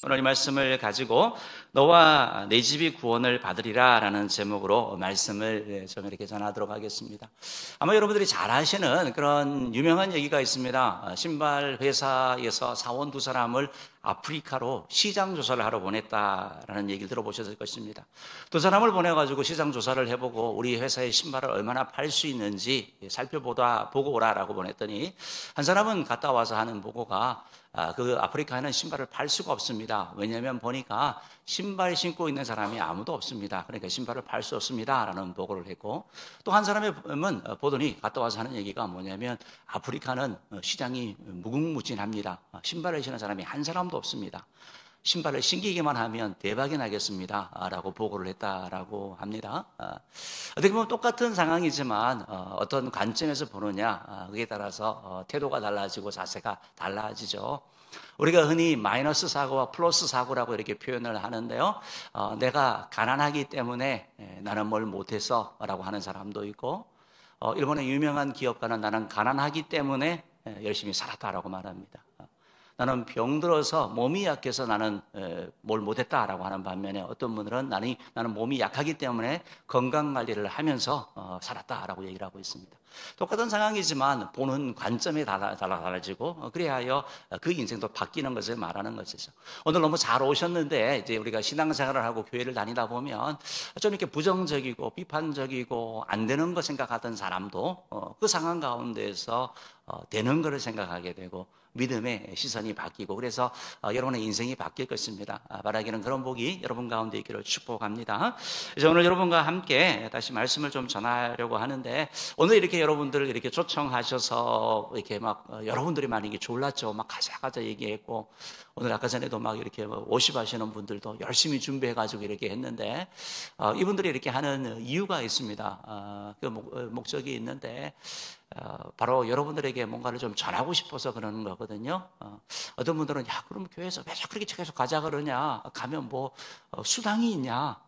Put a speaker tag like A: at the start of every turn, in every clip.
A: 오늘 이 말씀을 가지고 너와 내 집이 구원을 받으리라 라는 제목으로 말씀을 좀 이렇게 전하도록 하겠습니다. 아마 여러분들이 잘 아시는 그런 유명한 얘기가 있습니다. 신발 회사에서 사원 두 사람을 아프리카로 시장 조사를 하러 보냈다라는 얘기를 들어보셨을 것입니다. 두 사람을 보내가지고 시장 조사를 해보고 우리 회사의 신발을 얼마나 팔 수 있는지 보고 오라라고 보냈더니 한 사람은 갔다 와서 하는 보고가 그 아프리카에는 신발을 팔 수가 없습니다. 왜냐하면 보니까 신발 신고 있는 사람이 아무도 없습니다. 그러니까 신발을 팔 수 없습니다 라는 보고를 했고, 또 한 사람의 보더니 갔다 와서 하는 얘기가 뭐냐면 아프리카는 시장이 무궁무진합니다. 신발을 신는 사람이 한 사람도 없습니다. 신발을 신기기만 하면 대박이 나겠습니다 라고 보고를 했다라고 합니다. 어떻게 보면 똑같은 상황이지만 어떤 관점에서 보느냐, 그에 따라서 태도가 달라지고 자세가 달라지죠. 우리가 흔히 마이너스 사고와 플러스 사고라고 이렇게 표현을 하는데요, 내가 가난하기 때문에 나는 뭘 못해서 라고 하는 사람도 있고, 일본의 유명한 기업가는 나는 가난하기 때문에 열심히 살았다라고 말합니다. 나는 병들어서 몸이 약해서 나는 뭘 못했다라고 하는 반면에, 어떤 분들은 나는 몸이 약하기 때문에 건강관리를 하면서 살았다라고 얘기를 하고 있습니다. 똑같은 상황이지만 보는 관점이 달라지고, 그래야 하여 그 인생도 바뀌는 것을 말하는 것이죠. 오늘 너무 잘 오셨는데, 이제 우리가 신앙생활을 하고 교회를 다니다 보면 좀 이렇게 부정적이고 비판적이고 안 되는 거 생각하던 사람도 그 상황 가운데에서 되는 것을 생각하게 되고 믿음의 시선이 바뀌고, 그래서 여러분의 인생이 바뀔 것입니다. 바라기는 그런 복이 여러분 가운데 있기를 축복합니다. 그래서 오늘 여러분과 함께 다시 말씀을 좀 전하려고 하는데, 오늘 이렇게 여러분들을 이렇게 초청하셔서 이렇게 막 여러분들이 많이 이게 졸랐죠. 막 가자 얘기했고, 오늘 아까 전에도 막 이렇게 워십 하시는 분들도 열심히 준비해가지고 이렇게 했는데, 이분들이 이렇게 하는 이유가 있습니다. 그 목적이 있는데, 바로 여러분들에게 뭔가를 좀 전하고 싶어서 그러는 거거든요. 어떤 분들은 야, 그럼 교회에서 왜 그렇게 계속 가자 그러냐? 가면 뭐 수당이 있냐?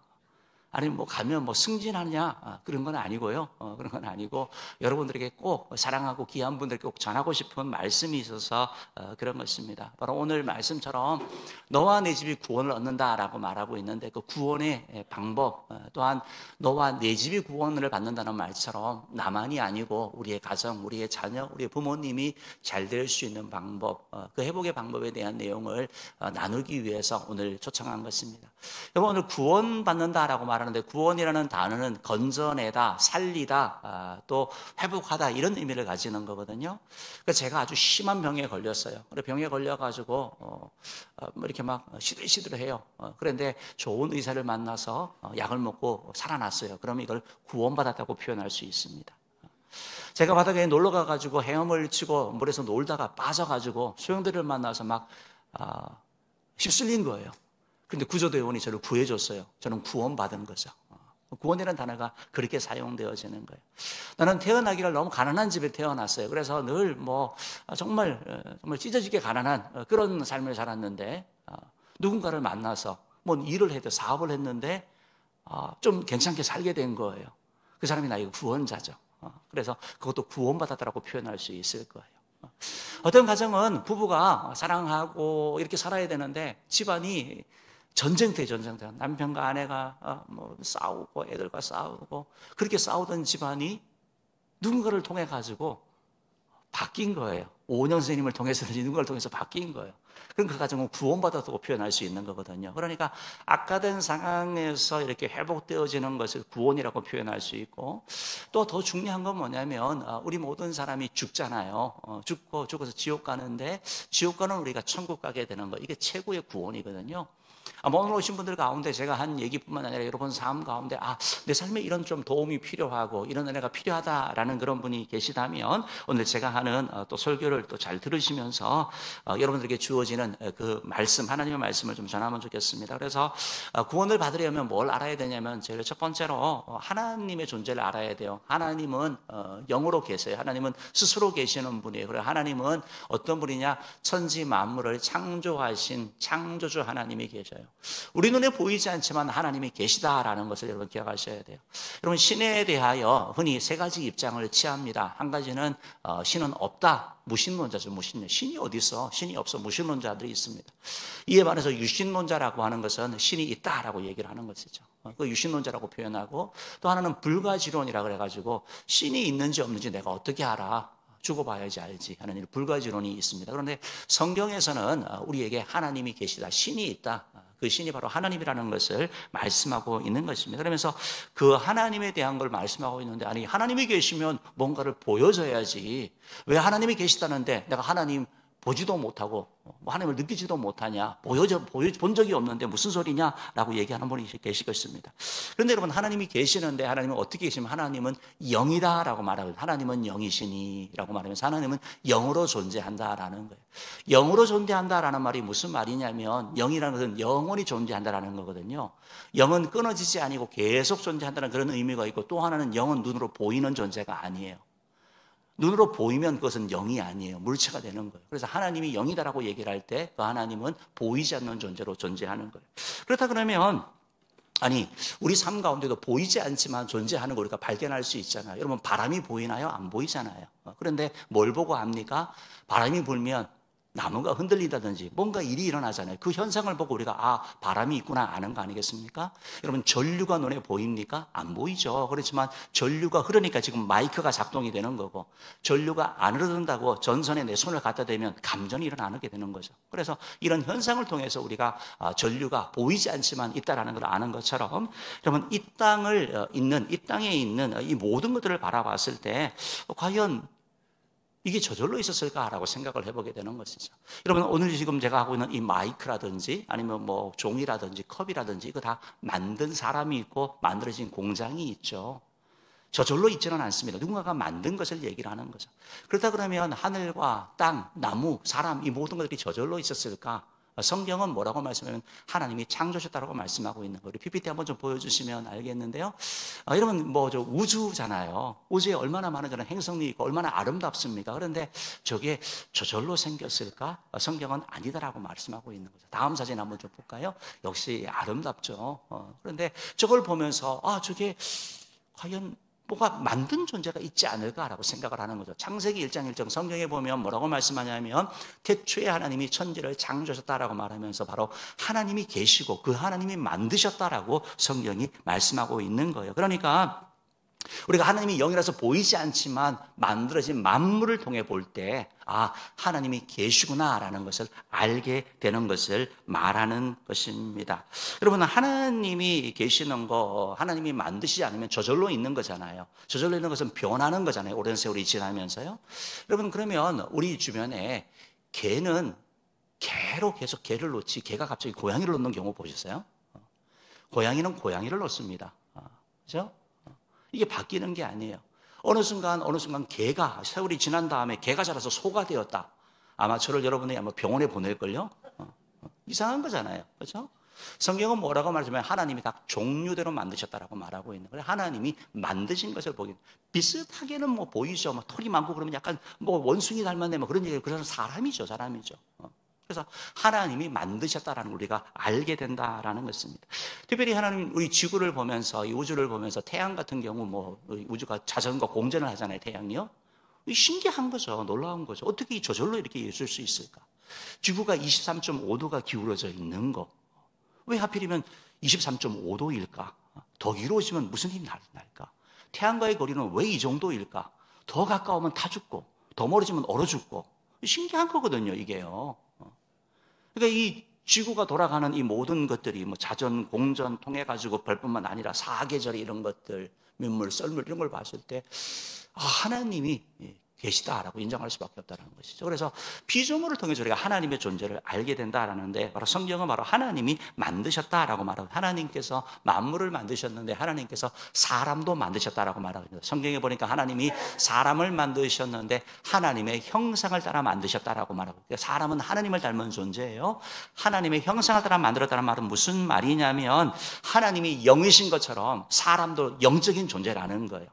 A: 아니면 뭐 가면 뭐 승진하냐? 그런 건 아니고요. 그런 건 아니고, 여러분들에게 꼭 사랑하고 귀한 분들께 꼭 전하고 싶은 말씀이 있어서 그런 것입니다. 바로 오늘 말씀처럼 너와 내 집이 구원을 얻는다라고 말하고 있는데, 그 구원의 방법, 또한 너와 내 집이 구원을 받는다는 말처럼 나만이 아니고 우리의 가정, 우리의 자녀, 우리의 부모님이 잘 될 수 있는 방법, 그 회복의 방법에 대한 내용을 나누기 위해서 오늘 초청한 것입니다. 여러분, 오늘 구원받는다라고 말하는데, 구원이라는 단어는 건져내다, 살리다, 또 회복하다, 이런 의미를 가지는 거거든요. 그러니까 제가 아주 심한 병에 걸렸어요. 병에 걸려가지고 이렇게 막 시들시들해요. 그런데 좋은 의사를 만나서 약을 먹고 살아났어요. 그러면 이걸 구원받았다고 표현할 수 있습니다. 제가 바닥에 놀러 가가지고 헤엄을 치고 물에서 놀다가 빠져가지고 소용돌이를 만나서 막 휩쓸린 거예요. 근데 구조대원이 저를 구해줬어요. 저는 구원받은 거죠. 구원이라는 단어가 그렇게 사용되어지는 거예요. 나는 태어나기를 너무 가난한 집에 태어났어요. 그래서 늘 정말 찢어지게 가난한 그런 삶을 살았는데, 누군가를 만나서 일을 해도 사업을 했는데 좀 괜찮게 살게 된 거예요. 그 사람이 나의 구원자죠. 그래서 그것도 구원받았다라고 표현할 수 있을 거예요. 어떤 가정은 부부가 사랑하고 이렇게 살아야 되는데 집안이 전쟁터. 남편과 아내가 싸우고 애들과 싸우고, 그렇게 싸우던 집안이 누군가를 통해 가지고 바뀐 거예요. 오은영 선생님을 통해서든지 누군가를 통해서 바뀐 거예요. 그럼 그 가정은 구원받았다고 표현할 수 있는 거거든요. 그러니까 악화된 상황에서 이렇게 회복되어지는 것을 구원이라고 표현할 수 있고, 또 더 중요한 건 뭐냐면 우리 모든 사람이 죽잖아요. 죽어서 지옥 가는데, 지옥 가는 우리가 천국 가게 되는 거, 이게 최고의 구원이거든요. 오늘 오신 분들 가운데 제가 한 얘기뿐만 아니라 여러분 삶 가운데 내 삶에 이런 좀 도움이 필요하고 이런 은혜가 필요하다라는 그런 분이 계시다면, 오늘 제가 하는 또 설교를 또 잘 들으시면서 여러분들에게 주어지는 그 말씀, 하나님의 말씀을 좀 전하면 좋겠습니다. 그래서 구원을 받으려면 뭘 알아야 되냐면, 제일 첫 번째로 하나님의 존재를 알아야 돼요. 하나님은 영으로 계세요. 하나님은 스스로 계시는 분이에요. 그리고 하나님은 어떤 분이냐? 천지 만물을 창조하신 창조주 하나님이 계셔요. 거예요. 우리 눈에 보이지 않지만 하나님이 계시다라는 것을 여러분 기억하셔야 돼요. 여러분, 신에 대하여 흔히 세 가지 입장을 취합니다. 한 가지는 신은 없다. 무신론자죠. 무신론. 신이 어디 있어? 신이 없어. 무신론자들이 있습니다. 이에 반해서 유신론자라고 하는 것은 신이 있다라고 얘기를 하는 것이죠. 그 유신론자라고 표현하고, 또 하나는 불가지론이라 그래가지고 신이 있는지 없는지 내가 어떻게 알아? 죽어봐야지 알지 하는 불가지론이 있습니다. 그런데 성경에서는 우리에게 하나님이 계시다, 신이 있다, 그 신이 바로 하나님이라는 것을 말씀하고 있는 것입니다. 그러면서 그 하나님에 대한 걸 말씀하고 있는데, 아니 하나님이 계시면 뭔가를 보여줘야지, 왜 하나님이 계시다는데 내가 하나님 보지도 못하고 하나님을 느끼지도 못하냐, 본 적이 없는데 무슨 소리냐라고 얘기하는 분이 계실 것입니다. 그런데 여러분, 하나님이 계시는데 하나님은 어떻게 계시면, 하나님은 영이다라고 말하고, 하나님은 영이시니라고 말하면서 하나님은 영으로 존재한다라는 거예요. 영으로 존재한다라는 말이 무슨 말이냐면, 영이라는 것은 영원히 존재한다라는 거거든요. 영은 끊어지지 아니고 계속 존재한다는 그런 의미가 있고, 또 하나는 영은 눈으로 보이는 존재가 아니에요. 눈으로 보이면 그것은 영이 아니에요. 물체가 되는 거예요. 그래서 하나님이 영이다라고 얘기를 할 때 그 하나님은 보이지 않는 존재로 존재하는 거예요. 그렇다 그러면, 아니 우리 삶 가운데도 보이지 않지만 존재하는 걸 우리가 발견할 수 있잖아요. 여러분, 바람이 보이나요? 안 보이잖아요. 그런데 뭘 보고 압니까? 바람이 불면 나무가 흔들린다든지 뭔가 일이 일어나잖아요. 그 현상을 보고 우리가 바람이 있구나 아는 거 아니겠습니까? 여러분, 전류가 눈에 보입니까? 안 보이죠. 그렇지만 전류가 흐르니까 지금 마이크가 작동이 되는 거고, 전류가 안 흐른다고 전선에 내 손을 갖다 대면 감전이 일어나게 되는 거죠. 그래서 이런 현상을 통해서 우리가 전류가 보이지 않지만 있다라는 걸 아는 것처럼, 여러분, 이 땅에 있는 이 모든 것들을 바라봤을 때 과연 이게 저절로 있었을까라고 생각을 해보게 되는 것이죠. 여러분, 오늘 지금 제가 하고 있는 이 마이크라든지 아니면 뭐 종이라든지 컵이라든지 이거 다 만든 사람이 있고 만들어진 공장이 있죠. 저절로 있지는 않습니다. 누군가가 만든 것을 얘기를 하는 거죠. 그렇다 그러면 하늘과 땅, 나무, 사람, 이 모든 것들이 저절로 있었을까? 성경은 뭐라고 말씀하면 하나님이 창조하셨다고 말씀하고 있는 거예요. 우리 PPT 한번 좀 보여주시면 알겠는데요. 여러분, 저 우주잖아요. 우주에 얼마나 많은 그런 행성이 있고 얼마나 아름답습니까? 그런데 저게 저절로 생겼을까? 성경은 아니다라고 말씀하고 있는 거죠. 다음 사진 한번 좀 볼까요? 역시 아름답죠. 그런데 저걸 보면서 저게 과연 뭐가 만든 존재가 있지 않을까라고 생각을 하는 거죠. 창세기 1장 1절 성경에 보면 뭐라고 말씀하냐면, 태초에 하나님이 천지를 창조하셨다라고 말하면서 바로 하나님이 계시고 그 하나님이 만드셨다라고 성경이 말씀하고 있는 거예요. 그러니까 우리가 하나님이 영이라서 보이지 않지만 만들어진 만물을 통해 볼 때 하나님이 계시구나라는 것을 알게 되는 것을 말하는 것입니다. 여러분, 하나님이 계시는 거, 하나님이 만드시지 않으면 저절로 있는 거잖아요. 저절로 있는 것은 변하는 거잖아요. 오랜 세월이 지나면서요. 여러분, 그러면 우리 주변에 개는 개로 계속 개를 놓지, 개가 갑자기 고양이를 놓는 경우 보셨어요? 고양이는 고양이를 놓습니다. 그렇죠? 이게 바뀌는 게 아니에요. 어느 순간 개가, 세월이 지난 다음에 개가 자라서 소가 되었다. 아마 저를 여러분이 아마 병원에 보낼걸요? 이상한 거잖아요. 그렇죠? 성경은 뭐라고 말하냐면 하나님이 다 종류대로 만드셨다라고 말하고 있는 거예요. 하나님이 만드신 것을 보기 비슷하게는 뭐 보이죠. 뭐 털이 많고 그러면 약간 뭐 원숭이 닮았네 뭐 그런 얘기를, 그래서 사람이죠. 그래서 하나님이 만드셨다라는 걸 우리가 알게 된다라는 것입니다. 특별히 하나님, 우리 지구를 보면서, 이 우주를 보면서 태양 같은 경우 뭐 우주가 자전과 공전을 하잖아요. 태양이요. 신기한 거죠. 놀라운 거죠. 어떻게 저절로 이렇게 있을 수 있을까? 지구가 23.5도가 기울어져 있는 거, 왜 하필이면 23.5도일까? 더 길어지면 무슨 힘이 날까? 태양과의 거리는 왜 이 정도일까? 더 가까우면 타 죽고 더 멀어지면 얼어 죽고. 신기한 거거든요, 이게요. 그러니까 이 지구가 돌아가는 이 모든 것들이 뭐 자전, 공전 통해 가지고 별뿐만 아니라 사계절 이런 것들, 민물, 썰물 이런 걸 봤을 때 하나님이 계시다라고 인정할 수밖에 없다는 것이죠. 그래서 피조물을 통해서 우리가 하나님의 존재를 알게 된다라는데, 바로 성경은 바로 하나님이 만드셨다라고 말하고, 하나님께서 만물을 만드셨는데 하나님께서 사람도 만드셨다라고 말합니다. 성경에 보니까 하나님이 사람을 만드셨는데 하나님의 형상을 따라 만드셨다라고 말하고, 사람은 하나님을 닮은 존재예요. 하나님의 형상을 따라 만들었다는 말은 무슨 말이냐면, 하나님이 영이신 것처럼 사람도 영적인 존재라는 거예요.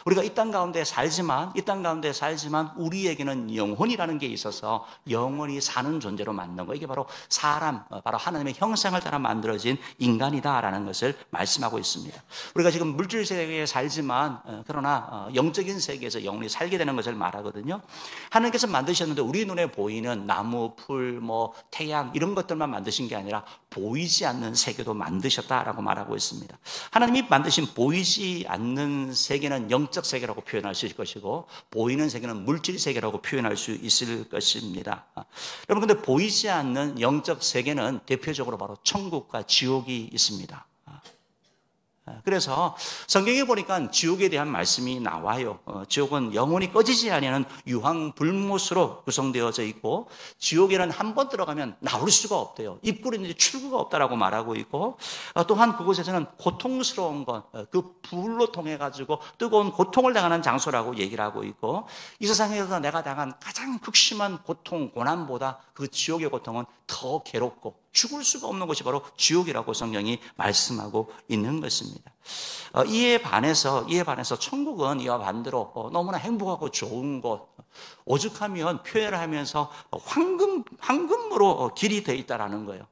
A: 우리가 이 땅 가운데 살지만 우리에게는 영혼이라는 게 있어서 영원히 사는 존재로 만든 거. 이게 바로 사람, 바로 하나님의 형상을 따라 만들어진 인간이다라는 것을 말씀하고 있습니다. 우리가 지금 물질 세계에 살지만 그러나 영적인 세계에서 영원히 살게 되는 것을 말하거든요. 하나님께서 만드셨는데 우리 눈에 보이는 나무, 풀, 태양 이런 것들만 만드신 게 아니라 보이지 않는 세계도 만드셨다라고 말하고 있습니다. 하나님이 만드신 보이지 않는 세계는 영적 세계라고 표현할 수 있을 것이고 보이는 세계는 물질 세계라고 표현할 수 있을 것입니다. 여러분, 근데 보이지 않는 영적 세계는 대표적으로 바로 천국과 지옥이 있습니다. 그래서 성경에 보니까 지옥에 대한 말씀이 나와요. 지옥은 영원히 꺼지지 아니하는 유황불못으로 구성되어져 있고 지옥에는 한 번 들어가면 나올 수가 없대요. 입구로 이제 출구가 없다라고 말하고 있고 또한 그곳에서는 고통스러운 것, 그 불로 통해 가지고 뜨거운 고통을 당하는 장소라고 얘기를 하고 있고 이 세상에서 내가 당한 가장 극심한 고통, 고난보다 그 지옥의 고통은 더 괴롭고 죽을 수가 없는 곳이 바로 지옥이라고 성경이 말씀하고 있는 것입니다. 이에 반해서 천국은 이와 반대로 너무나 행복하고 좋은 곳, 오죽하면 표현을 하면서 황금으로 길이 되어 있다라는 거예요.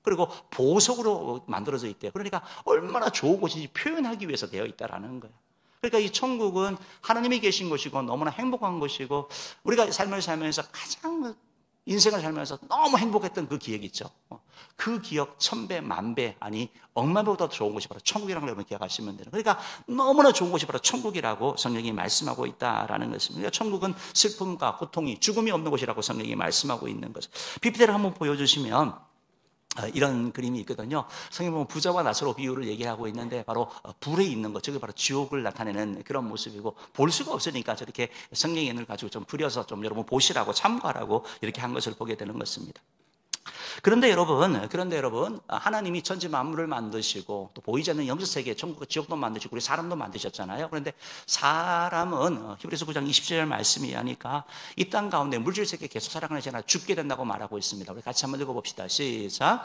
A: 그리고 보석으로 만들어져 있대요. 그러니까 얼마나 좋은 곳인지 표현하기 위해서 되어 있다라는 거예요. 그러니까 이 천국은 하나님이 계신 곳이고 너무나 행복한 곳이고 우리가 삶을 살면서 가장 인생을 살면서 너무 행복했던 그 기억 있죠. 그 기억 1000배, 10,000배, 아니 억만 배보다 좋은 곳이 바로 천국이라는 걸 여러분 기억하시면 돼요. 그러니까 너무나 좋은 곳이 바로 천국이라고 성경이 말씀하고 있다라는 것입니다. 그러니까 천국은 슬픔과 고통이, 죽음이 없는 곳이라고 성경이 말씀하고 있는 거죠. PPT를 한번 보여주시면 이런 그림이 있거든요. 성경 보면 부자와 나사로 비유를 얘기하고 있는데 바로 불에 있는 것, 저게 바로 지옥을 나타내는 그런 모습이고 볼 수가 없으니까 저렇게 성경인을 가지고 좀 그려서 좀 여러분 보시라고 참고하라고 이렇게 한 것을 보게 되는 것입니다. 그런데 여러분, 하나님이 천지 만물을 만드시고 또 보이지 않는 영적 세계, 천국과 지옥도 만드시고 우리 사람도 만드셨잖아요. 그런데 사람은 히브리서 9장 20절 말씀이 하니까 이 땅 가운데 물질 세계 계속 살아가지 않아 죽게 된다고 말하고 있습니다. 우리 같이 한번 읽어봅시다. 시작.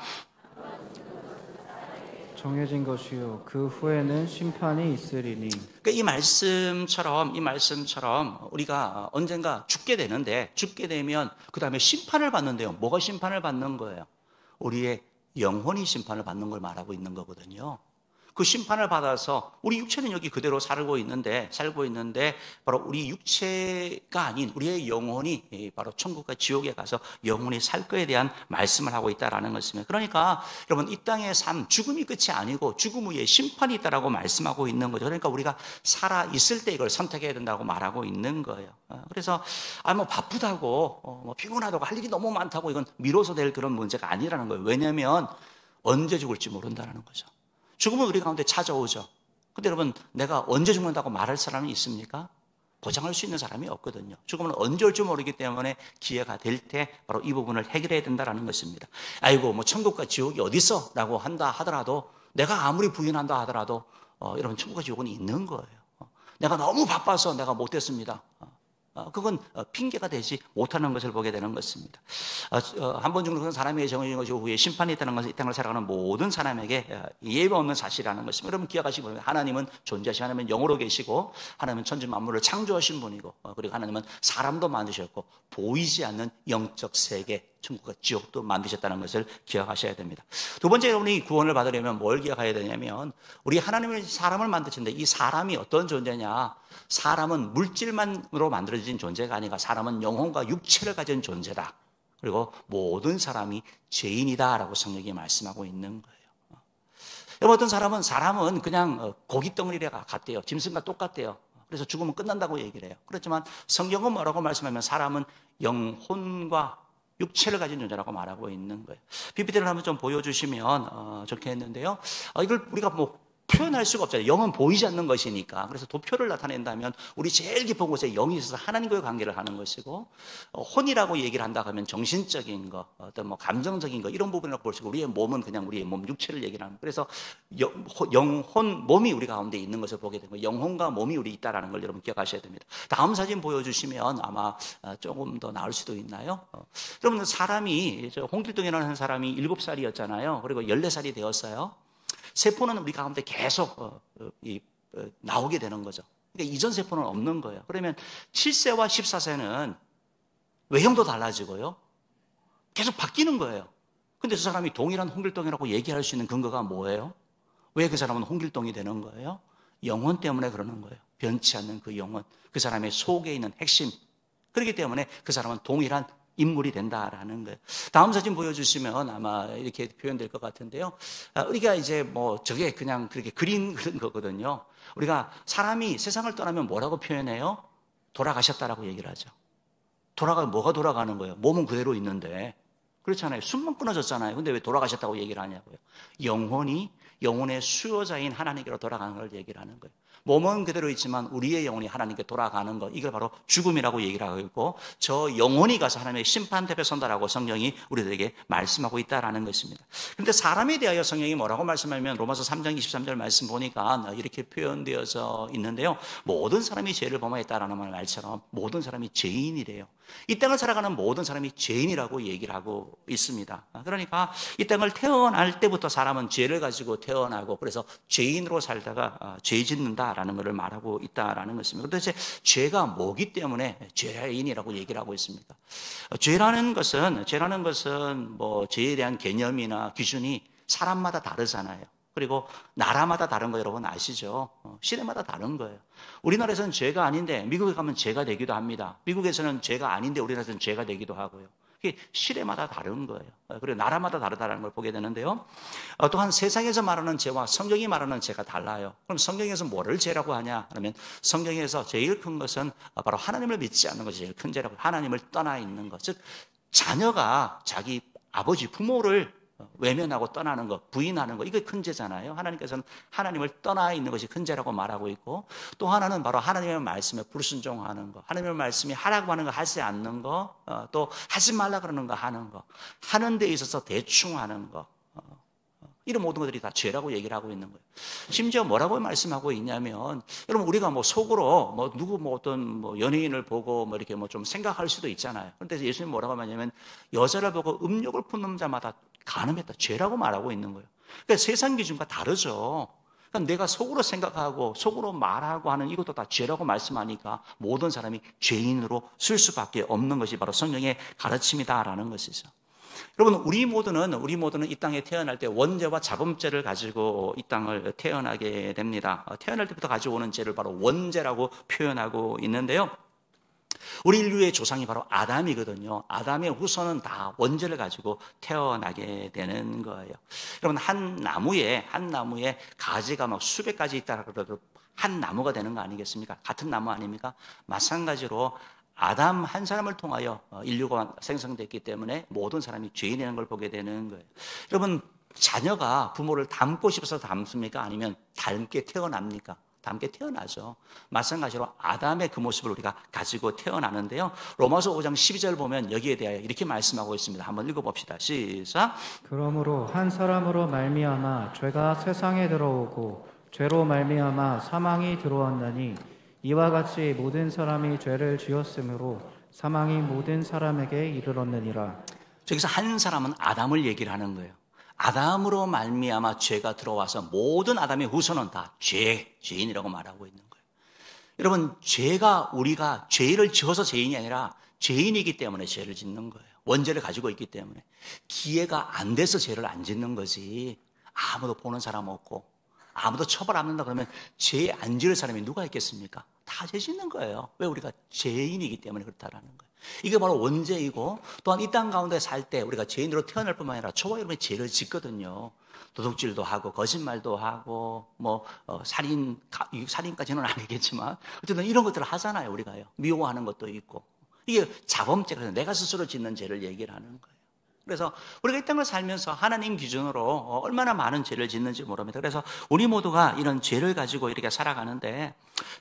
B: 정해진 것이요 그 후에는 심판이 있으리니.
A: 그러니까 이 말씀처럼 우리가 언젠가 죽게 되면 그 다음에 심판을 받는데요. 뭐가 심판을 받는 거예요? 우리의 영혼이 심판을 받는 걸 말하고 있는 거거든요. 그 심판을 받아서 우리 육체는 여기 그대로 살고 있는데 바로 우리 육체가 아닌 우리의 영혼이 바로 천국과 지옥에 가서 영혼이 살 거에 대한 말씀을 하고 있다라는 것입니다. 그러니까 여러분 이 땅의 삶, 죽음이 끝이 아니고 죽음 후에 심판이 있다라고 말씀하고 있는 거죠. 그러니까 우리가 살아 있을 때 이걸 선택해야 된다고 말하고 있는 거예요. 그래서 바쁘다고 피곤하다고 할 일이 너무 많다고 이건 미뤄서 될 그런 문제가 아니라는 거예요. 왜냐하면 언제 죽을지 모른다는 거죠. 죽음은 우리 가운데 찾아오죠. 근데 여러분, 내가 언제 죽는다고 말할 사람이 있습니까? 보장할 수 있는 사람이 없거든요. 죽음은 언제 올지 모르기 때문에 기회가 될 때 바로 이 부분을 해결해야 된다는 것입니다. 아이고, 천국과 지옥이 어디 있어? 라고 한다 하더라도, 내가 아무리 부인한다 하더라도, 여러분, 천국과 지옥은 있는 거예요. 내가 너무 바빠서 내가 못됐습니다. 그건 핑계가 되지 못하는 것을 보게 되는 것입니다. 한 번 죽는 사람에게 정해진 것이 후에 심판이 있다는 것은 이 땅을 살아가는 모든 사람에게 예외 없는 사실이라는 것입니다. 여러분 기억하시고 하나님은 존재하시고 하나님은 영으로 계시고 하나님은 천지 만물을 창조하신 분이고 그리고 하나님은 사람도 만드셨고 보이지 않는 영적 세계 천국과 지옥도 만드셨다는 것을 기억하셔야 됩니다. 두 번째 여러분이 구원을 받으려면 뭘 기억해야 되냐면 우리 하나님은 사람을 만드셨는데 이 사람이 어떤 존재냐? 사람은 물질만으로 만들어진 존재가 아니라 사람은 영혼과 육체를 가진 존재다. 그리고 모든 사람이 죄인이다라고 성경이 말씀하고 있는 거예요. 여러분 어떤 사람은 그냥 고깃덩어리가 같대요. 짐승과 똑같대요. 그래서 죽으면 끝난다고 얘기를 해요. 그렇지만 성경은 뭐라고 말씀하면 사람은 영혼과 육체를 가진 존재라고 말하고 있는 거예요. PPT를 한번 좀 보여주시면 좋겠는데요. 이걸 우리가 표현할 수가 없잖아요. 영은 보이지 않는 것이니까. 그래서 도표를 나타낸다면 우리 제일 깊은 곳에 영이 있어서 하나님과의 관계를 하는 것이고 혼이라고 얘기를 한다 하면 정신적인 것, 어떤 감정적인 것 이런 부분이라고 볼 수 있고 우리의 몸은 그냥 우리의 몸, 육체를 얘기를 하는 거예요. 그래서 영혼, 몸이 우리 가운데 있는 것을 보게 되고 영혼과 몸이 우리 있다는 걸 여러분 기억하셔야 됩니다. 다음 사진 보여주시면 아마 조금 더 나을 수도 있나요? 여러분 사람이 홍길동이라는 사람이 7살이었잖아요. 그리고 14살이 되었어요. 세포는 우리 가운데 계속 나오게 되는 거죠. 그러니까 이전 세포는 없는 거예요. 그러면 7세와 14세는 외형도 달라지고요. 계속 바뀌는 거예요. 근데 저 사람이 동일한 홍길동이라고 얘기할 수 있는 근거가 뭐예요? 왜 그 사람은 홍길동이 되는 거예요? 영혼 때문에 그러는 거예요. 변치 않는 그 영혼, 그 사람의 속에 있는 핵심. 그렇기 때문에 그 사람은 동일한 인물이 된다라는 거예요. 다음 사진 보여주시면 아마 이렇게 표현될 것 같은데요. 우리가 이제 저게 그냥 그렇게 그런 거거든요. 우리가 사람이 세상을 떠나면 뭐라고 표현해요? 돌아가셨다라고 얘기를 하죠. 뭐가 돌아가는 거예요? 몸은 그대로 있는데. 그렇잖아요. 숨만 끊어졌잖아요. 근데 왜 돌아가셨다고 얘기를 하냐고요. 영혼의 수요자인 하나님께로 돌아가는 걸 얘기를 하는 거예요. 몸은 그대로 있지만 우리의 영혼이 하나님께 돌아가는 것, 이걸 바로 죽음이라고 얘기를 하고 있고, 저 영혼이 가서 하나님의 심판 앞에 선다라고 성경이 우리들에게 말씀하고 있다라는 것입니다. 그런데 사람에 대하여 성경이 뭐라고 말씀하면 로마서 3장 23절 말씀 보니까 이렇게 표현되어져 있는데요. 모든 사람이 죄를 범하였다라는 말처럼 모든 사람이 죄인이래요. 이 땅을 살아가는 모든 사람이 죄인이라고 얘기를 하고 있습니다. 그러니까 이 땅을 태어날 때부터 사람은 죄를 가지고 태어나고, 그래서 죄인으로 살다가 죄 짓는다라는 것을 말하고 있다라는 것입니다. 도대체 죄가 뭐기 때문에 죄인이라고 얘기를 하고 있습니까? 죄라는 것은 죄에 대한 개념이나 기준이 사람마다 다르잖아요. 그리고 나라마다 다른 거 여러분 아시죠? 시대마다 다른 거예요. 우리나라에서는 죄가 아닌데 미국에 가면 죄가 되기도 합니다. 미국에서는 죄가 아닌데 우리나라에서는 죄가 되기도 하고요. 이게 시대마다 다른 거예요. 그리고 나라마다 다르다는 걸 보게 되는데요. 또한 세상에서 말하는 죄와 성경이 말하는 죄가 달라요. 그럼 성경에서 뭐를 죄라고 하냐? 그러면 성경에서 제일 큰 것은 바로 하나님을 믿지 않는 것이 제일 큰 죄라고, 하나님을 떠나 있는 것. 즉 자녀가 자기 아버지 부모를 외면하고 떠나는 것, 부인하는 것, 이게 큰 죄잖아요. 하나님께서는 하나님을 떠나 있는 것이 큰 죄라고 말하고 있고, 또 하나는 바로 하나님의 말씀에 불순종하는 것, 하나님의 말씀이 하라고 하는 거 하지 않는 것, 또 하지 말라 그러는 거 하는 것, 하는 데 있어서 대충 하는 것, 이런 모든 것들이 다 죄라고 얘기를 하고 있는 거예요. 심지어 뭐라고 말씀하고 있냐면, 여러분 우리가 속으로 어떤 연예인을 보고 이렇게 좀 생각할 수도 있잖아요. 그런데 예수님 뭐라고 하냐면, 여자를 보고 음욕을 품는 자마다 간음했다, 죄라고 말하고 있는 거예요. 그러니까 세상 기준과 다르죠. 그러니까 내가 속으로 생각하고 속으로 말하고 하는 이것도 다 죄라고 말씀하니까 모든 사람이 죄인으로 쓸 수밖에 없는 것이 바로 성경의 가르침이다라는 것이죠. 여러분 우리 모두는 이 땅에 태어날 때 원죄와 자범죄를 가지고 이 땅을 태어나게 됩니다. 태어날 때부터 가지고 오는 죄를 바로 원죄라고 표현하고 있는데요. 우리 인류의 조상이 바로 아담이거든요. 아담의 후손은 다 원죄를 가지고 태어나게 되는 거예요. 여러분 한 나무에 가지가 수백 가지 있다 그래도 한 나무가 되는 거 아니겠습니까? 같은 나무 아닙니까? 마찬가지로 아담 한 사람을 통하여 인류가 생성됐기 때문에 모든 사람이 죄인이라는 걸 보게 되는 거예요. 여러분 자녀가 부모를 닮고 싶어서 닮습니까? 아니면 닮게 태어납니까? 닮게 태어나죠. 마찬가지로 아담의 그 모습을 우리가 가지고 태어나는데요. 로마서 5장 12절 보면 여기에 대하여 이렇게 말씀하고 있습니다. 한번 읽어봅시다. 시작.
B: 그러므로 한 사람으로 말미암아 죄가 세상에 들어오고 죄로 말미암아 사망이 들어왔나니 이와 같이 모든 사람이 죄를 지었으므로 사망이 모든 사람에게 이르렀느니라.
A: 저기서 한 사람은 아담을 얘기를 하는 거예요. 아담으로 말미암아 죄가 들어와서 모든 아담의 후손은 다 죄인이라고 말하고 있는 거예요. 여러분 우리가 죄를 지어서 죄인이 아니라 죄인이기 때문에 죄를 짓는 거예요. 원죄를 가지고 있기 때문에. 기회가 안 돼서 죄를 안 짓는 거지. 아무도 보는 사람 없고 아무도 처벌 안 한다 그러면 죄 안 지을 사람이 누가 있겠습니까? 다 죄 짓는 거예요. 왜? 우리가 죄인이기 때문에 그렇다라는 거예요. 이게 바로 원죄이고, 또한 이 땅 가운데 살 때 우리가 죄인으로 태어날 뿐만 아니라 저와 여러분이 죄를 짓거든요. 도둑질도 하고 거짓말도 하고 살인까지는 아니겠지만 어쨌든 이런 것들을 하잖아요. 우리가요. 미워하는 것도 있고, 이게 자범죄가 내가 스스로 짓는 죄를 얘기를 하는 거예요. 그래서 우리가 이 땅을 살면서 하나님 기준으로 얼마나 많은 죄를 짓는지 모릅니다. 그래서 우리 모두가 이런 죄를 가지고 이렇게 살아가는데,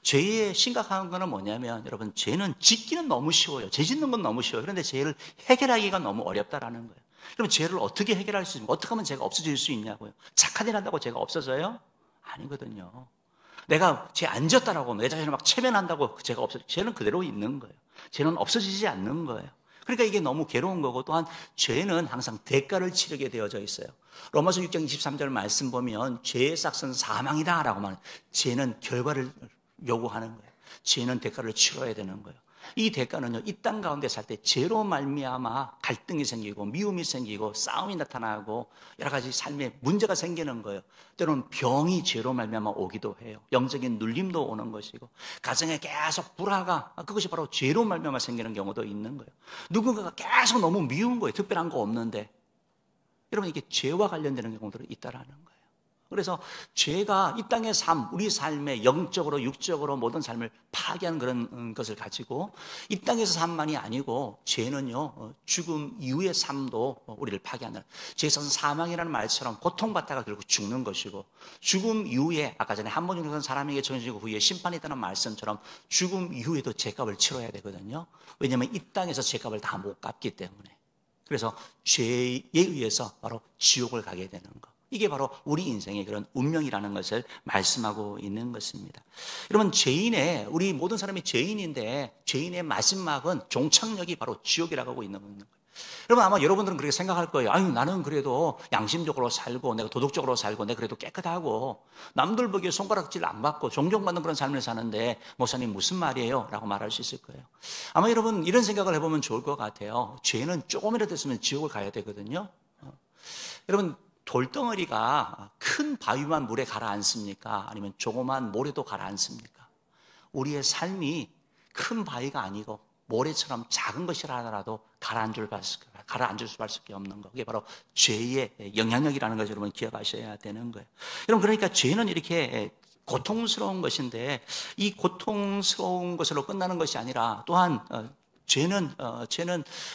A: 죄의 심각한 거는 뭐냐면 여러분 죄는 짓기는 너무 쉬워요. 죄 짓는 건 너무 쉬워요. 그런데 죄를 해결하기가 너무 어렵다라는 거예요. 그럼 죄를 어떻게 해결할 수 있습니까? 어떻게 하면 죄가 없어질 수 있냐고요. 착한 일 한다고 죄가 없어져요? 아니거든요. 내가 죄 안 지었다라고 내 자신을 막 체면한다고 죄가 없어져. 죄는 그대로 있는 거예요. 죄는 없어지지 않는 거예요. 그러니까 이게 너무 괴로운 거고, 또한 죄는 항상 대가를 치르게 되어져 있어요. 로마서 6장 23절 말씀 보면 죄의 싹은 사망이다 라고 말해요. 죄는 결과를 요구하는 거예요. 죄는 대가를 치러야 되는 거예요. 이 대가는요, 이 땅 가운데 살 때 죄로 말미암아 갈등이 생기고 미움이 생기고 싸움이 나타나고 여러 가지 삶에 문제가 생기는 거예요. 때로는 병이 죄로 말미암아 오기도 해요. 영적인 눌림도 오는 것이고 가정에 계속 불화가, 그것이 바로 죄로 말미암아 생기는 경우도 있는 거예요. 누군가가 계속 너무 미운 거예요. 특별한 거 없는데. 여러분, 이게 죄와 관련되는 경우들이 있다라는 거예요. 그래서 죄가 이 땅의 삶, 우리 삶의 영적으로 육적으로 모든 삶을 파괴하는 그런 것을 가지고 이 땅에서 삶만이 아니고 죄는요, 죽음 이후의 삶도 우리를 파괴하는, 죄에서는 사망이라는 말처럼 고통받다가 결국 죽는 것이고, 죽음 이후에 아까 전에 한 번 죽는 사람에게 정해지고 후에 심판이 있다는 말씀처럼 죽음 이후에도 죄값을 치러야 되거든요. 왜냐하면 이 땅에서 죄값을 다 못 갚기 때문에. 그래서 죄에 의해서 바로 지옥을 가게 되는 것. 이게 바로 우리 인생의 그런 운명이라는 것을 말씀하고 있는 것입니다. 여러분, 우리 모든 사람이 죄인인데 죄인의 마지막은 종착역이 바로 지옥이라고 하고 있는 거예요. 여러분, 아마 여러분들은 그렇게 생각할 거예요. 아유, 나는 그래도 양심적으로 살고 내가 도덕적으로 살고 내가 그래도 깨끗하고 남들 보기에 손가락질 안 받고 존경받는 그런 삶을 사는데 목사님 무슨 말이에요? 라고 말할 수 있을 거예요. 아마 여러분 이런 생각을 해보면 좋을 것 같아요. 죄는 조금이라도 됐으면 지옥을 가야 되거든요. 여러분, 돌덩어리가 큰 바위만 물에 가라앉습니까? 아니면 조그만 모래도 가라앉습니까? 우리의 삶이 큰 바위가 아니고 모래처럼 작은 것이라 하더라도 가라앉을 수밖에 없는 거. 그게 바로 죄의 영향력이라는 것을 여러분 기억하셔야 되는 거예요. 여러분, 그러니까 죄는 이렇게 고통스러운 것인데 이 고통스러운 것으로 끝나는 것이 아니라 또한 죄는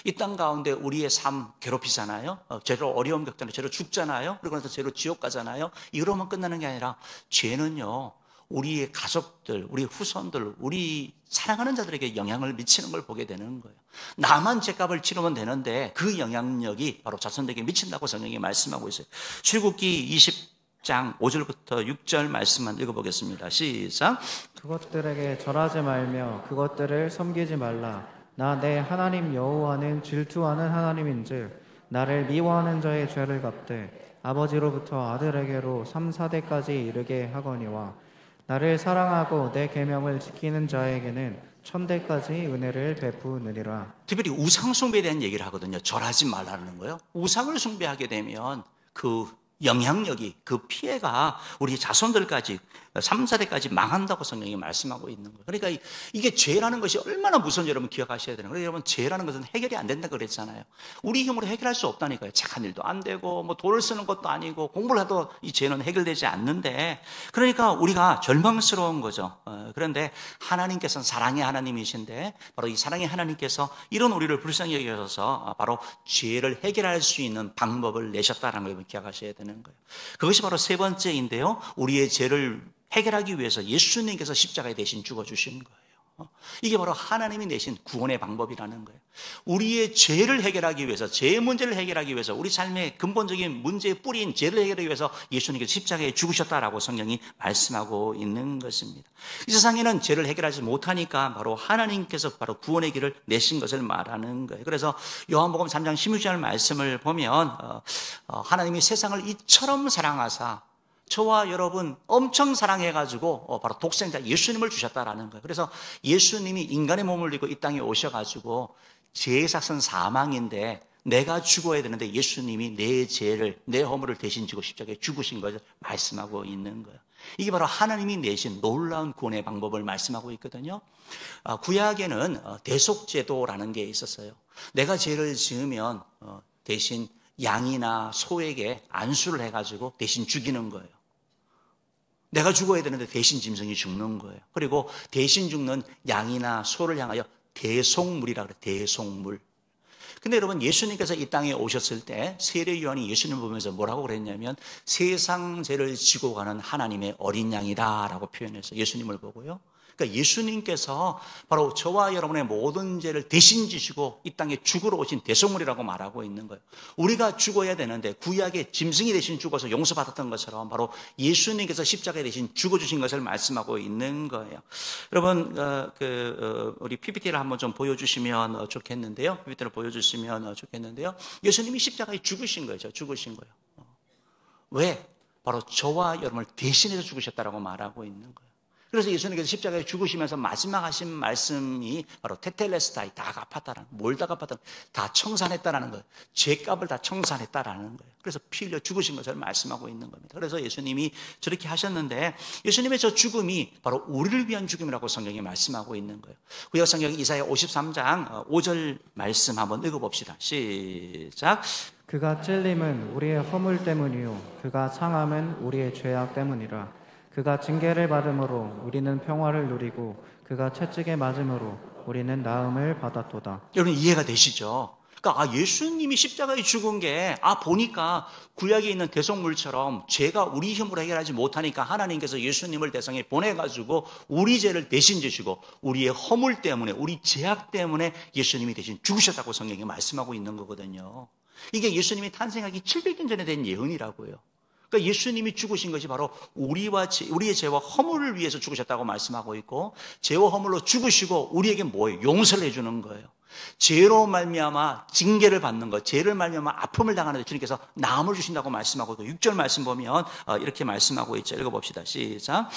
A: 이 땅 가운데 우리의 삶 괴롭히잖아요. 죄로 어려움 겪잖아요. 죄로 죽잖아요. 그리고 나서 죄로 지옥 가잖아요. 이러면 끝나는 게 아니라 죄는요, 우리의 가족들, 우리 후손들, 우리 사랑하는 자들에게 영향을 미치는 걸 보게 되는 거예요. 나만 죄값을 치르면 되는데 그 영향력이 바로 자손들에게 미친다고 성경이 말씀하고 있어요. 출애굽기 20장 5절부터 6절 말씀만 읽어보겠습니다. 시작.
B: 그것들에게 절하지 말며 그것들을 섬기지 말라. 나 내 하나님 여호와는 질투하는 하나님인즉 나를 미워하는 자의 죄를 갚되 아버지로부터 아들에게로 3, 4대까지 이르게 하거니와 나를 사랑하고 내 계명을 지키는 자에게는 1000대까지 은혜를 베푸느니라.
A: 특별히 우상 숭배에 대한 얘기를 하거든요. 절하지 말라는 거예요. 우상을 숭배하게 되면 그 영향력이, 그 피해가 우리 자손들까지 3, 4대까지 망한다고 성경이 말씀하고 있는 거예요. 그러니까 이게 죄라는 것이 얼마나 무서운지 여러분 기억하셔야 되는 거예요. 여러분, 죄라는 것은 해결이 안 된다고 그랬잖아요. 우리 힘으로 해결할 수 없다니까요. 착한 일도 안 되고 뭐 돈을 쓰는 것도 아니고 공부를 해도 이 죄는 해결되지 않는데, 그러니까 우리가 절망스러운 거죠. 그런데 하나님께서는 사랑의 하나님이신데 바로 이 사랑의 하나님께서 이런 우리를 불쌍히 여기셔서 바로 죄를 해결할 수 있는 방법을 내셨다는 걸 기억하셔야 되는 거예요. 그것이 바로 세 번째인데요, 우리의 죄를 해결하기 위해서 예수님께서 십자가에 대신 죽어주신 거예요. 이게 바로 하나님이 내신 구원의 방법이라는 거예요. 우리의 죄를 해결하기 위해서, 죄의 문제를 해결하기 위해서, 우리 삶의 근본적인 문제의 뿌리인 죄를 해결하기 위해서 예수님께서 십자가에 죽으셨다라고 성경이 말씀하고 있는 것입니다. 이 세상에는 죄를 해결하지 못하니까 바로 하나님께서 바로 구원의 길을 내신 것을 말하는 거예요. 그래서 요한복음 3장 16절 말씀을 보면 하나님이 세상을 이처럼 사랑하사 저와 여러분 엄청 사랑해가지고 바로 독생자 예수님을 주셨다라는 거예요. 그래서 예수님이 인간의 몸을 입고 이 땅에 오셔가지고 죄의 삭은 사망인데 내가 죽어야 되는데 예수님이 내 죄를, 내 허물을 대신 지고 십자가에 죽으신 것을 말씀하고 있는 거예요. 이게 바로 하나님이 내신 놀라운 구원의 방법을 말씀하고 있거든요. 구약에는 대속제도라는 게 있었어요. 내가 죄를 지으면 대신 양이나 소에게 안수를 해가지고 대신 죽이는 거예요. 내가 죽어야 되는데 대신 짐승이 죽는 거예요. 그리고 대신 죽는 양이나 소를 향하여 대속물이라 그래요. 대속물. 근데 여러분, 예수님께서 이 땅에 오셨을 때 세례 요한이 예수님을 보면서 뭐라고 그랬냐면 세상 죄를 지고 가는 하나님의 어린 양이다라고 표현했어요. 예수님을 보고요. 그러니까 예수님께서 바로 저와 여러분의 모든 죄를 대신 지시고 이 땅에 죽으러 오신 대속물이라고 말하고 있는 거예요. 우리가 죽어야 되는데 구약의 짐승이 대신 죽어서 용서받았던 것처럼 바로 예수님께서 십자가에 대신 죽어주신 것을 말씀하고 있는 거예요. 여러분, 우리 PPT를 한번 좀 보여주시면 좋겠는데요. PPT를 보여주시면 좋겠는데요. 예수님이 십자가에 죽으신 거예요. 죽으신 거예요. 왜? 바로 저와 여러분을 대신해서 죽으셨다라고 말하고 있는 거예요. 그래서 예수님께서 십자가에 죽으시면서 마지막 하신 말씀이 바로 테텔레스타이, 다 갚았다라는, 뭘 다 갚았다는, 다 청산했다라는 거예요. 죄값을 다 청산했다라는 거예요. 그래서 피 흘려 죽으신 것을 말씀하고 있는 겁니다. 그래서 예수님이 저렇게 하셨는데 예수님의 저 죽음이 바로 우리를 위한 죽음이라고 성경이 말씀하고 있는 거예요. 구약 성경 이사야 53장 5절 말씀 한번 읽어봅시다. 시작.
B: 그가 찔림은 우리의 허물 때문이요 그가 상함은 우리의 죄악 때문이라. 그가 징계를 받음으로 우리는 평화를 누리고 그가 채찍에 맞음으로 우리는 나음을 받았도다.
A: 여러분 이해가 되시죠? 그러니까 예수님이 십자가에 죽은 게 보니까 구약에 있는 대속물처럼 죄가 우리 힘으로 해결하지 못하니까 하나님께서 예수님을 대성에 보내가지고 우리 죄를 대신 지시고 우리의 허물 때문에, 우리 죄악 때문에 예수님이 대신 죽으셨다고 성경이 말씀하고 있는 거거든요. 이게 예수님이 탄생하기 700년 전에 된 예언이라고요. 그러니까 예수님이 죽으신 것이 바로 우리의 죄와 허물을 위해서 죽으셨다고 말씀하고 있고, 죄와 허물로 죽으시고 우리에게 뭐예요? 용서를 해주는 거예요. 죄로 말미암아 징계를 받는 것, 죄를 말미암아 아픔을 당하는 데 주님께서 나음을 주신다고 말씀하고 있고, 6절 말씀 보면 이렇게 말씀하고 있죠. 읽어봅시다. 시작.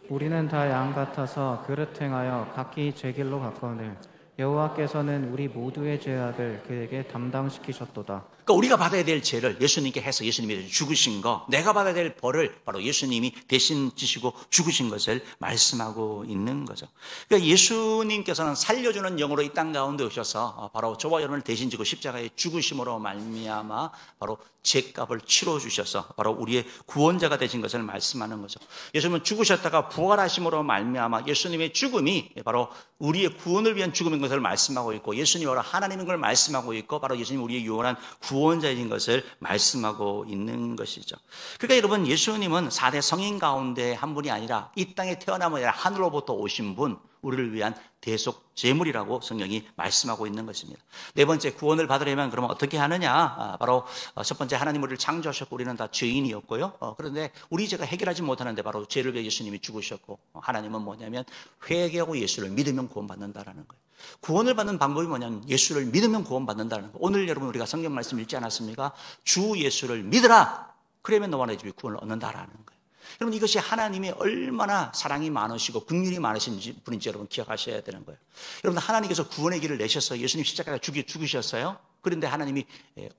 B: 우리는 다 양 같아서 그릇 행하여 각기 제 길로 갔거늘 여호와께서는 우리 모두의 죄악을 그에게 담당시키셨도다.
A: 그러니까 우리가 받아야 될 죄를 예수님께 해서 예수님이 죽으신 거, 내가 받아야 될 벌을 바로 예수님이 대신 지시고 죽으신 것을 말씀하고 있는 거죠. 그러니까 예수님께서는 살려주는 영으로 이 땅 가운데 오셔서 바로 저와 여러분을 대신 지고 십자가에 죽으심으로 말미암아 바로 죄값을 치러 주셔서 바로 우리의 구원자가 되신 것을 말씀하는 거죠. 예수님은 죽으셨다가 부활하심으로 말미암아 예수님의 죽음이 바로 우리의 구원을 위한 죽음인 것을 말씀하고 있고, 예수님이 바로 하나님인 걸 말씀하고 있고, 바로 예수님이 우리의 유언한 구원자인 것을 말씀하고 있는 것이죠. 그러니까 여러분, 예수님은 4대 성인 가운데 한 분이 아니라 이 땅에 태어남이 아니라 하늘로부터 오신 분, 우리를 위한 대속 제물이라고 성경이 말씀하고 있는 것입니다. 네 번째, 구원을 받으려면 그러면 어떻게 하느냐? 바로 첫 번째, 하나님 우리를 창조하셨고 우리는 다 죄인이었고요. 그런데 우리 죄가 해결하지 못하는데 바로 죄를 위해 예수님이 죽으셨고, 하나님은 뭐냐면 회개하고 예수를 믿으면 구원받는다라는 거예요. 구원을 받는 방법이 뭐냐면 예수를 믿으면 구원받는다는 거예요. 오늘 여러분 우리가 성경 말씀 읽지 않았습니까? 주 예수를 믿으라. 그러면 너와 내 집이 구원을 얻는다라는 거예요. 여러분, 이것이 하나님이 얼마나 사랑이 많으시고 긍휼이 많으신 분인지 여러분 기억하셔야 되는 거예요. 여러분, 하나님께서 구원의 길을 내셨어요. 예수님 십자가에 죽으셨어요. 그런데 하나님이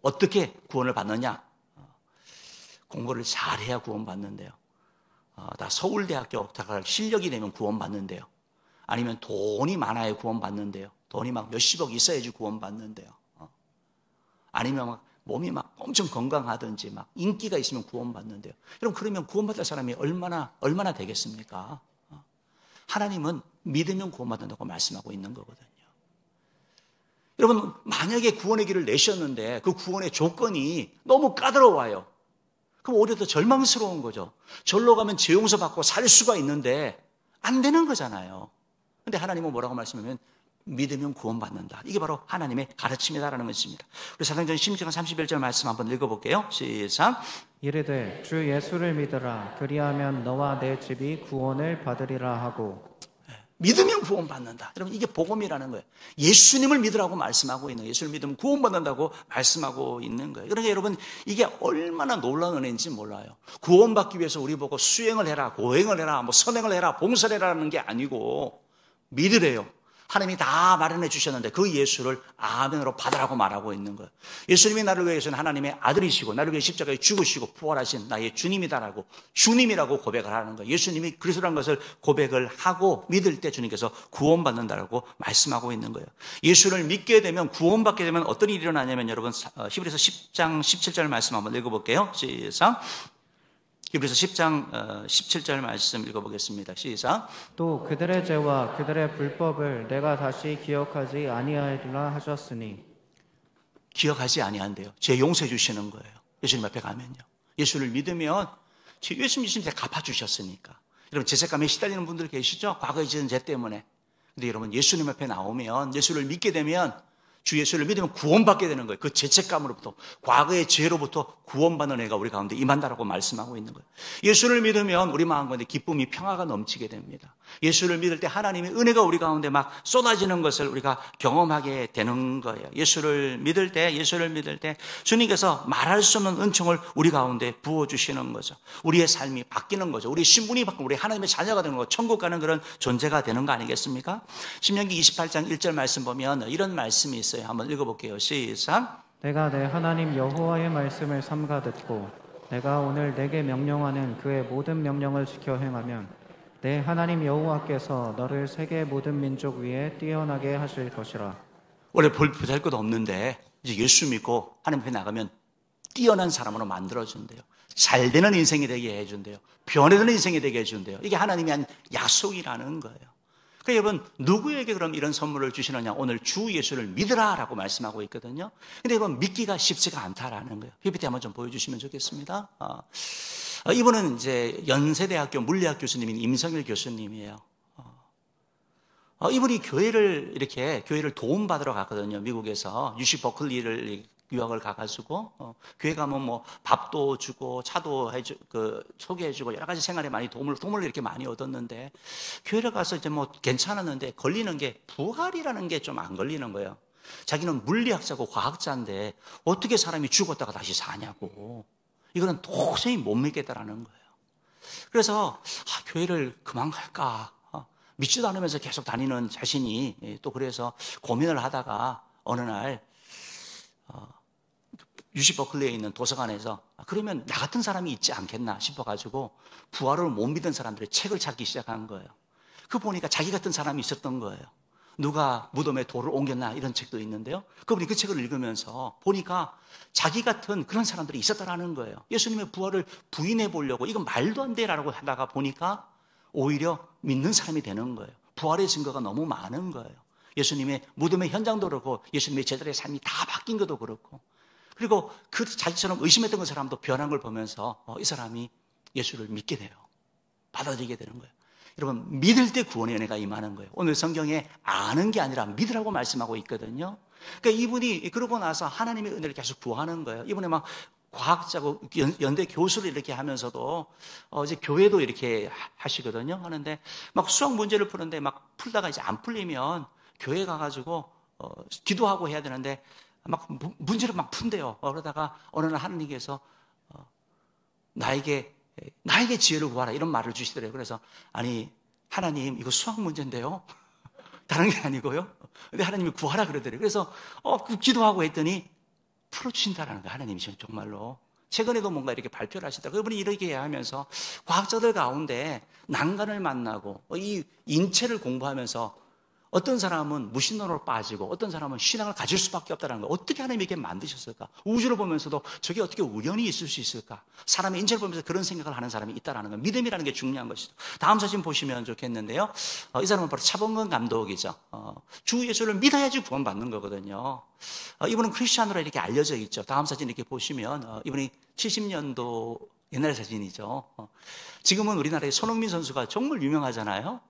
A: 어떻게 구원을 받느냐? 공부를 잘해야 구원받는데요. 다 서울대학교 다 실력이 되면 구원받는데요. 아니면 돈이 많아야 구원받는데요. 돈이 막 몇십억 있어야지 구원받는데요. 아니면 막 몸이 막 엄청 건강하든지 막 인기가 있으면 구원받는데요. 여러분, 그러면 구원받을 사람이 얼마나 되겠습니까? 하나님은 믿으면 구원받는다고 말씀하고 있는 거거든요. 여러분, 만약에 구원의 길을 내셨는데 그 구원의 조건이 너무 까다로워요. 그럼 오히려 더 절망스러운 거죠. 절로 가면 죄 용서 받고 살 수가 있는데 안 되는 거잖아요. 근데 하나님은 뭐라고 말씀하면 믿으면 구원받는다. 이게 바로 하나님의 가르침이다라는 것입니다. 우리 사도행전 16장 31절 말씀 한번 읽어볼게요. 시작.
B: 이르되 주 예수를 믿으라. 그리하면 너와 내 집이 구원을 받으리라 하고.
A: 믿으면 구원받는다. 여러분, 이게 복음이라는 거예요. 예수님을 믿으라고 말씀하고 있는 거예요. 예수를 믿으면 구원받는다고 말씀하고 있는 거예요. 그러니까 여러분, 이게 얼마나 놀라운 은혜인지 몰라요. 구원받기 위해서 우리 보고 수행을 해라, 고행을 해라, 뭐 선행을 해라, 봉사를 해라는 게 아니고 믿으래요. 하나님이 다 마련해 주셨는데 그 예수를 아멘으로 받으라고 말하고 있는 거예요. 예수님이 나를 위해서는 하나님의 아들이시고 나를 위해 십자가에 죽으시고 부활하신 나의 주님이다라고, 주님이라고 고백을 하는 거예요. 예수님이 그리스도라는 것을 고백을 하고 믿을 때 주님께서 구원받는다라고 말씀하고 있는 거예요. 예수를 믿게 되면, 구원받게 되면 어떤 일이 일어나냐면 여러분, 히브리서 10장 17절 말씀 한번 읽어볼게요. 시작. 히브리서 10장 17절 말씀 읽어보겠습니다. 시작.
B: 또 그들의 죄와 그들의 불법을 내가 다시 기억하지 아니하리라 하셨으니.
A: 기억하지 아니한대요. 죄 용서해 주시는 거예요. 예수님 앞에 가면요. 예수를 믿으면 예수님이 갚아주셨으니까. 여러분, 죄책감에 시달리는 분들 계시죠? 과거에 지은 죄 때문에. 근데 여러분, 예수님 앞에 나오면, 예수를 믿게 되면 주 예수를 믿으면 구원받게 되는 거예요. 그 죄책감으로부터, 과거의 죄로부터 구원받는 은혜가 우리 가운데 임한다라고 말씀하고 있는 거예요. 예수를 믿으면 우리 마음 가운데 기쁨이, 평화가 넘치게 됩니다. 예수를 믿을 때 하나님의 은혜가 우리 가운데 막 쏟아지는 것을 우리가 경험하게 되는 거예요. 예수를 믿을 때 주님께서 말할 수 없는 은총을 우리 가운데 부어주시는 거죠. 우리의 삶이 바뀌는 거죠. 우리의 신분이 바뀌고 우리 하나님의 자녀가 되는 거, 천국 가는 그런 존재가 되는 거 아니겠습니까? 신명기 28장 1절 말씀 보면 이런 말씀이 있어요. 한번 읽어볼게요. 시작.
B: 내가 내 하나님 여호와의 말씀을 삼가 듣고 내가 오늘 내게 명령하는 그의 모든 명령을 지켜 행하면 내 하나님 여호와께서 너를 세계 모든 민족 위에 뛰어나게 하실 것이라.
A: 원래 보잘것 없는데 이제 예수 믿고 하나님 앞에 나가면 뛰어난 사람으로 만들어준대요. 잘 되는 인생이 되게 해준대요. 변해되는 인생이 되게 해준대요. 이게 하나님이 한 약속이라는 거예요. 그러니까 여러분, 누구에게 그럼 이런 선물을 주시느냐? 오늘 주 예수를 믿으라라고 말씀하고 있거든요. 근데 여러분, 믿기가 쉽지가 않다라는 거예요. PPT 한번 좀 보여주시면 좋겠습니다. 이분은 이제 연세대학교 물리학 교수님인 임성일 교수님이에요. 이분이 교회를 도움받으러 갔거든요. 미국에서 UC 버클리를 유학을 가가지고 교회 가면 뭐 밥도 주고 차도 소개해주고 여러 가지 생활에 많이 도움을 이렇게 많이 얻었는데, 교회를 가서 이제 뭐 괜찮았는데 걸리는 게 부활이라는 게 좀 안 걸리는 거예요. 자기는 물리학자고 과학자인데 어떻게 사람이 죽었다가 다시 사냐고. 이거는 도저히 못 믿겠다라는 거예요. 그래서 교회를 그만 갈까, 믿지도 않으면서 계속 다니는 자신이 또 그래서 고민을 하다가 어느 날 UC 버클리에 있는 도서관에서 그러면 나 같은 사람이 있지 않겠나 싶어가지고 부활을 못 믿은 사람들의 책을 찾기 시작한 거예요. 그거 보니까 자기 같은 사람이 있었던 거예요. 누가 무덤에 돌을 옮겼나 이런 책도 있는데요. 그분이 그 책을 읽으면서 보니까 자기 같은 그런 사람들이 있었다라는 거예요. 예수님의 부활을 부인해 보려고 이건 말도 안 돼라고 하다가 보니까 오히려 믿는 사람이 되는 거예요. 부활의 증거가 너무 많은 거예요. 예수님의 무덤의 현장도 그렇고 예수님의 제자들의 삶이 다 바뀐 것도 그렇고, 그리고 그 자기처럼 의심했던 그 사람도 변한 걸 보면서 이 사람이 예수를 믿게 돼요. 받아들이게 되는 거예요. 여러분, 믿을 때 구원의 은혜가 임하는 거예요. 오늘 성경에 아는 게 아니라 믿으라고 말씀하고 있거든요. 그러니까 이분이 그러고 나서 하나님의 은혜를 계속 구하는 거예요. 이분이 막 과학자고 연대 교수를 이렇게 하면서도 이제 교회도 이렇게 하시거든요. 하는데 막 수학 문제를 푸는데 막 풀다가 이제 안 풀리면 교회 가가지고 기도하고 해야 되는데 막 문제를 막 푼대요. 그러다가 어느 날 하나님께서 나에게 지혜를 구하라 이런 말을 주시더래요. 그래서 아니 하나님 이거 수학 문제인데요. 다른 게 아니고요. 근데 하나님이 구하라 그러더래요. 그래서 기도하고 했더니 풀어주신다라는 거예요. 하나님이 정말로. 최근에도 뭔가 이렇게 발표를 하시더라고요. 그분이 이렇게 하면서 과학자들 가운데 난간을 만나고 이 인체를 공부하면서 어떤 사람은 무신론으로 빠지고 어떤 사람은 신앙을 가질 수밖에 없다는 거. 어떻게 하나님이 이렇게 만드셨을까? 우주를 보면서도 저게 어떻게 우연히 있을 수 있을까? 사람의 인체를 보면서 그런 생각을 하는 사람이 있다는 거. 믿음이라는 게 중요한 것이죠. 다음 사진 보시면 좋겠는데요. 이 사람은 바로 차범근 감독이죠. 주 예수를 믿어야지 구원받는 거거든요. 이분은 크리스찬으로 이렇게 알려져 있죠. 다음 사진 이렇게 보시면 이분이 70년도 옛날 사진이죠. 지금은 우리나라의 손흥민 선수가 정말 유명하잖아요.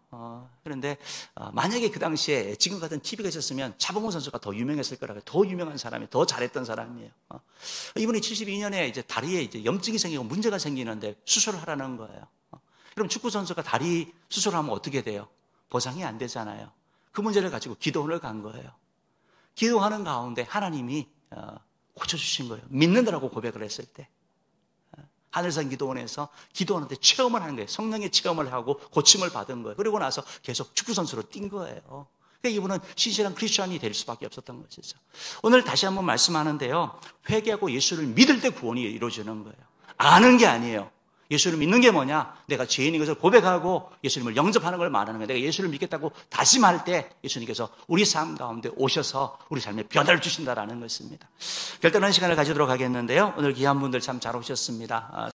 A: 그런데 만약에 그 당시에 지금 같은 TV가 있었으면 차범근 선수가 더 유명했을 거라고. 더 유명한 사람이, 더 잘했던 사람이에요. 이분이 72년에 이제 다리에 이제 염증이 생기고 문제가 생기는데 수술을 하라는 거예요. 그럼 축구 선수가 다리 수술하면 어떻게 돼요? 보상이 안 되잖아요. 그 문제를 가지고 기도원을 간 거예요. 기도하는 가운데 하나님이 고쳐주신 거예요. 믿는다라고 고백을 했을 때. 하늘산 기도원에서 기도하는데 체험을 하는 거예요. 성령의 체험을 하고 고침을 받은 거예요. 그리고 나서 계속 축구선수로 뛴 거예요. 그러니까 이분은 신실한 크리스천이 될 수밖에 없었던 것이죠. 오늘 다시 한번 말씀하는데요. 회개하고 예수를 믿을 때 구원이 이루어지는 거예요. 아는 게 아니에요. 예수를 믿는 게 뭐냐? 내가 죄인인 것을 고백하고 예수님을 영접하는 걸 말하는 거예요. 내가 예수를 믿겠다고 다짐할 때 예수님께서 우리 삶 가운데 오셔서 우리 삶에 변화를 주신다라는 것입니다. 결단하는 시간을 가지도록 하겠는데요. 오늘 귀한 분들 참 잘 오셨습니다.